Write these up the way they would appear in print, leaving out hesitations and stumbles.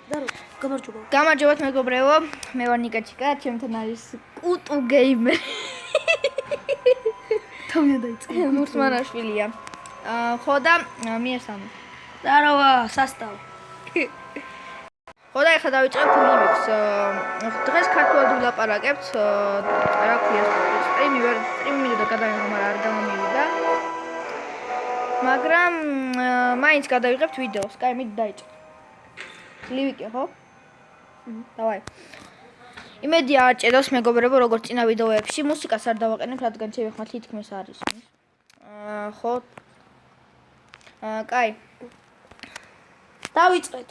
გამარჯობათ მეგობრებო, მე ვარ ნიკაჩიკა, ჩემთან არის კუტუ გეიმერი. თავი დაიწყე. მურსმანაშვილია. ხო და მიესალმე. Здорово, состав. ხო და ეხლა დავიწყებთ ლიმიქს. დღეს ქართულად ვილაპარაკებთ, რა ქვია, სტრიმი და გადავიღო, არ გამომივიდა. მაგრამ მაინც გადავიღებთ ვიდეოს, კაი, მიდი დაიწყოთ. ლივიკი ხო? დავაი. იმედი არ ჭედავს მეგობრებო, როგორც წინა ვიდეოებში, მუსიკას არ დავაყენებ, რადგან ჩემი ხმა თითქმის არ ისმის. ხო. კაი. დავიწყეთ.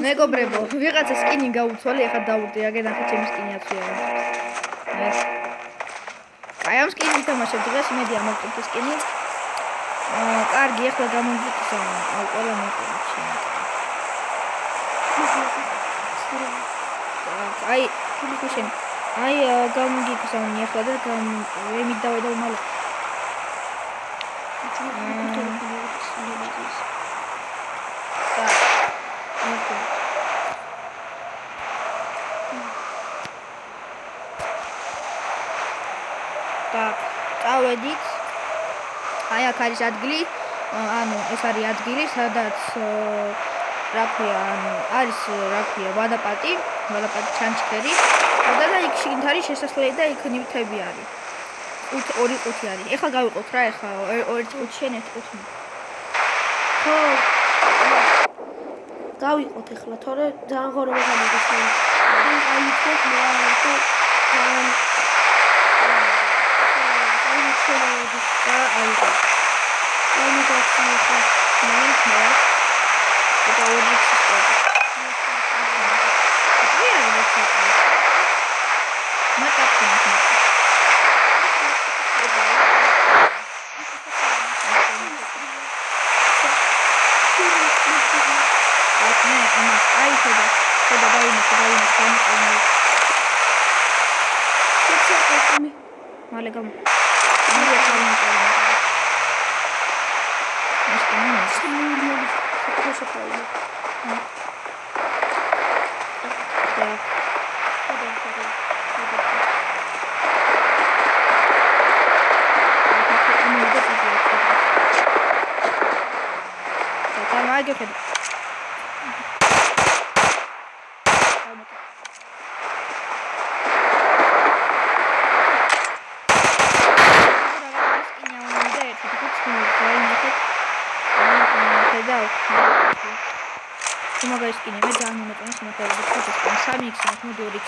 მეგობრებო, ვიღაცა სკინი გაუცვალე, ახლა დავურდი, აგენახე ჩემი სკინი აცვია. კაი, ამ სკინს ვითამაშებ დღეს, იმედი ამოვწევთ სკინი. კარგი, ახლა გამომგვიწევ, ყველა მოკლედ. აი, კუშენ. აი, გამოგიგზავნი ახლა და ემით დავედავ მალე. Так, წავედით. აი, აქ არის ადგილი. ანუ ეს არის ადგილი, სადაც რა ქვია, ანუ არის რა ქვია, ვადაპატი ჩანჩქერი. და იქ შიგნით არის შესასვლელი და იქ ნივთები არის. ორი ყუთი არის. ეხლა გავიყოთ რა, ეხლა ერთი ყუთი შენ, ერთი ყუთი მე. ხო. გავიყოთ ეხლა, თორე ძალიან ღორმა გამოდის. აი მიწეთ მე არა Male gam. Magazine, vediamo come possiamo fare le cose con Samix, come devo dire.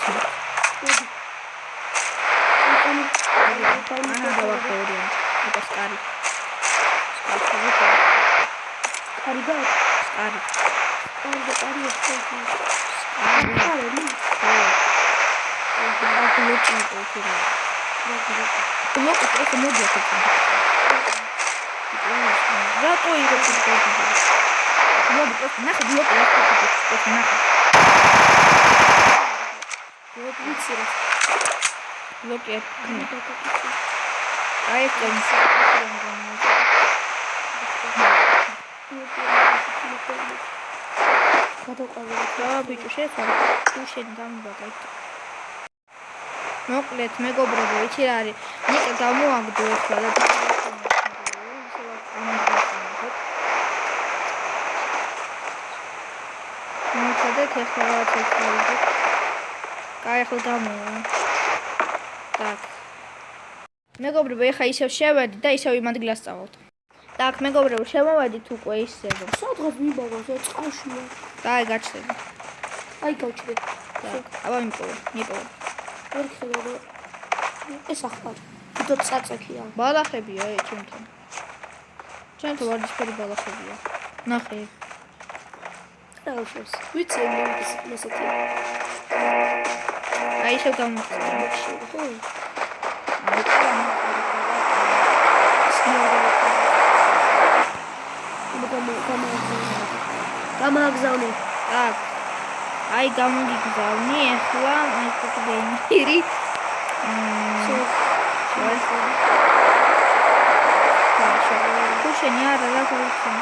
Нахуй блок, я просто нахуй. Вот видите. Блок я. А это не მოკლედ მეგობრებო, იცი რა არის? ნიკა გამოაგდო ახლა და კაი, ახლა გამოვა. Так. მეგობრებო, ეხა ისევ შევედი და ისევ იმ ადგილას წავალთ. Так, მეგობრებო, შემოვედით უკვე ისევ. სადღაც მიბავა, რა წყალშია. კაი, გაჩნდება. აი, გავჩნდა. Так, აბა მიპოვა. ერთხელ და ეს ახლა თვითონ წაწექია. ბალახებია, ჩემთან. ჩემთან ვარდისფერი ბალახებია. ნახე. Хорошось. Ვიცი ეს მოსათია. აი ისევ გამოვხდა. გამაგზავნე. Так. აი გამოგიგზავნი ახლა აი კუტუ გეიმერი. კუშენი არა რა გავიხსენე.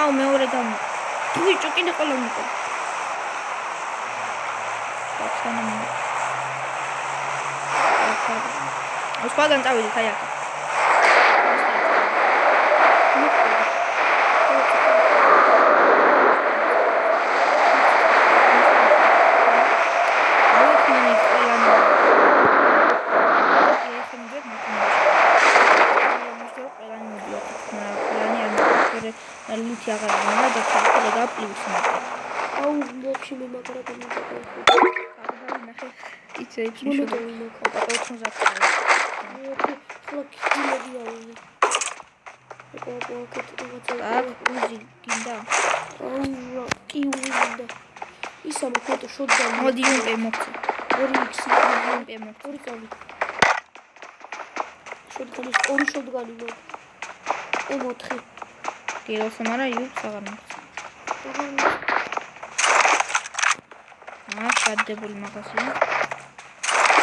აუ მეორე გამო. ბიჭო კიდე ყველა მიყო. სხვაგან წავიდეთ აი აქ. ლუთი აღარ მომა და ჩაყოლე გაპლივს მაგრამ აუ ბოქში მიმაგრა გამიდაყო ნახე იცეებში შუდა მიმაგრა 90 წელი ხო კილოდი ავიღე უზი გინდა აუ კი უზი ისა მოკეთო შოდგან მოდი უმპე მოგწე 2x უმპე მოგწე შოდგანის ორი შოდგანი მო M4 გიროსა მაგრამ იუს აღარ მოგწე შადებული მაღაზია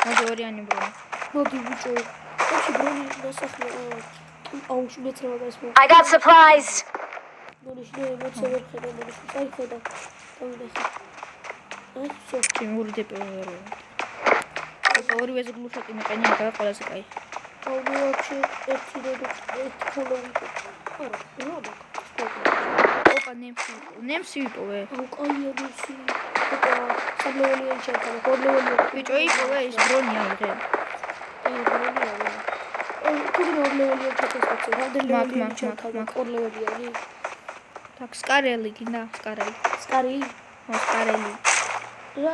მოდი ორიანი ბრონი მოდი ბიჭო ოჩი ბრონი დასახლე აუ მეცრა მაგას მო I got supplies. მონიშნე მეცრა ვერ ხედა მონიშნე წაიხედა დავინახე აი всё ჩიმური დეპერორო ორივე ზგლუშაკი მეყენია და ყველაზე კაი აუ მე ვაფშე ერთი ხოლო ვიყო არა როდა ოპა ნემსი ვიპოვე აუ კაია ნემსი ოპა სამლეველი ჩაკანა კორლეველი ბიჭო იპოვე ის ბრონი აიღე აი ბრონი აიღე კუდი ორლეველი ჩაკასწე რამდენლეველი ჩაკანა კორლეველი აი так სკარელი გინდა სკარელი სკარი ო სკარელი რა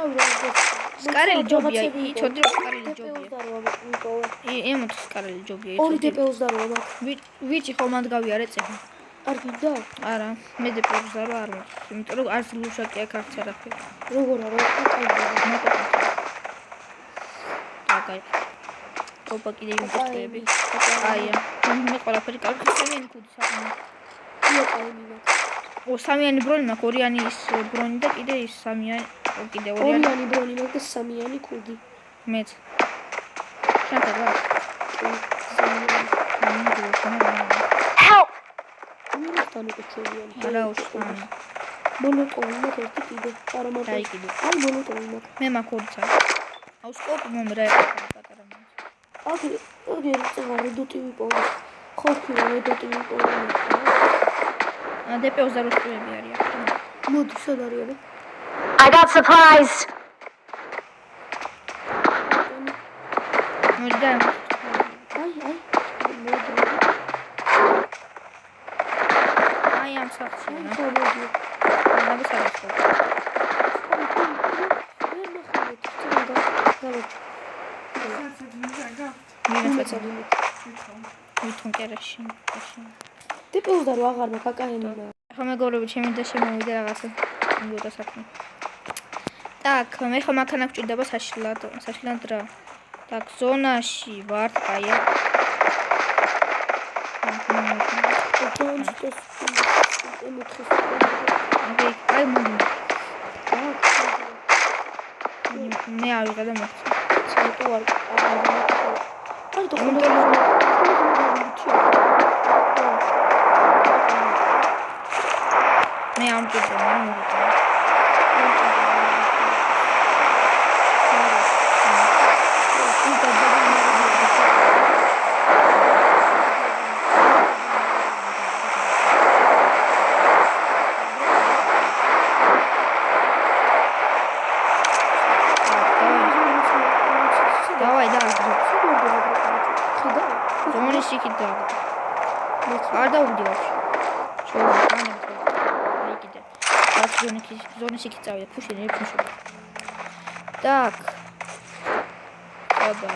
სკარელი ჯობია იცოდი რომ სკარელი ჯობია ემოთ სკარელი ჯობია ორი დპ-ს დარვა მაგ ვიჭი ხომ მანდ გავიარე წეფი არ გინდა არა მე დპ-ს დარვა არ მოწ იმიტომ რომ არც ლუშაკი აქ არც არაფერი როგორ არა კაი ოპა კიდე იმპორტები აია მე ყველაფერი კარგი სამიანი კუდი საკმაოდ ია კაი მინა ო სამიანი ბრონი მაქვს ორიანი ის ბრონი და კიდე ის სამიანი კიდე ორიანი ბრონი მაქვს და სამიანი კუდი მეც შანტა რა Help! მირთანო კუჩოვიანი არა უშხანი მონოტონი მაქვს ერთი კიდე არამატა აი კიდე აი მონოტონი მაქვს მე მაქვს ორცა აუ სკოპი მომრა პატარა აგე წაღარი დუტი ვიპოვე ხოქი დუტი ვიპოვე დპ-ს და როსტები არის აქ მოდი სად არის არა I got supplies. მოდი და აი ამ სახში რა მოდი ნაბისარისო ვითომ კერაში დპ-ს და რა აღარ მაქვს აკაინი ხო მეგობრებო ჩემი და შემოვიდა რაღაცა მიგოდა საქმე так მე ხომ აქ ნაკჭირდება საშლად რა так ზონაში ვარ კაია აი მოდი მე ავიღე და მოხდა ცოტა ვარ არ და ხომ მე ამ ტიპი давай ზონის იქით და არ დაუვიდი ვაფშე ზონის იქით წავიდა ფუშინი ეფუშობა так აბა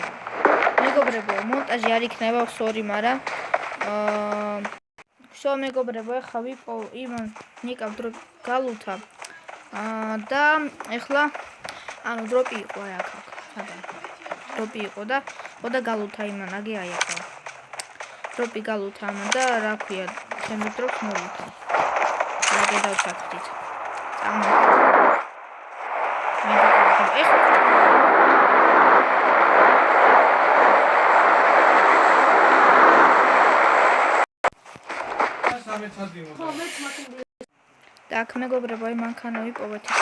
მეგობრებო მონტაჟი არ იქნება sorry მაგრამ всё მეგობრებო ახლა ვიპოვ იმან ნიკამ დროპ გალუთა და ახლა ანუ დროპი იყო აი აქ დროპი იყო და ხოდა გალუთა იმან აგი აი აქ დროპი გალუთა ამან და რა ქვია ჩემი დროპს მოვიდა აგე დავსახდით Так, მეგობრებო, აი მანქანა ვიპოვეთ ის.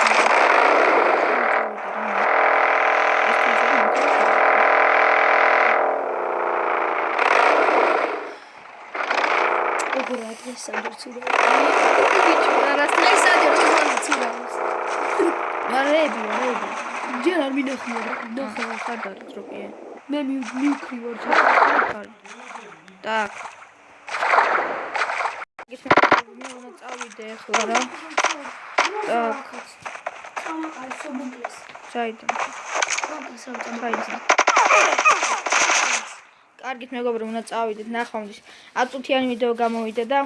როგორ ადრეს სადერცი და ბიჭო, რასთან აი სადერ როზმანი ცირავს მარები. ჯერ არ მინახია რა ნახე სადარ დროპია. მე მივკრი ვარ Так. მე უნდა წავიდე ახლა რა. Так. ჩაიდე. კარგით მეგობრებო, უნდა წავიდეთ ნახვამდის. 10 წუთიანი ვიდეო გამოვიდა და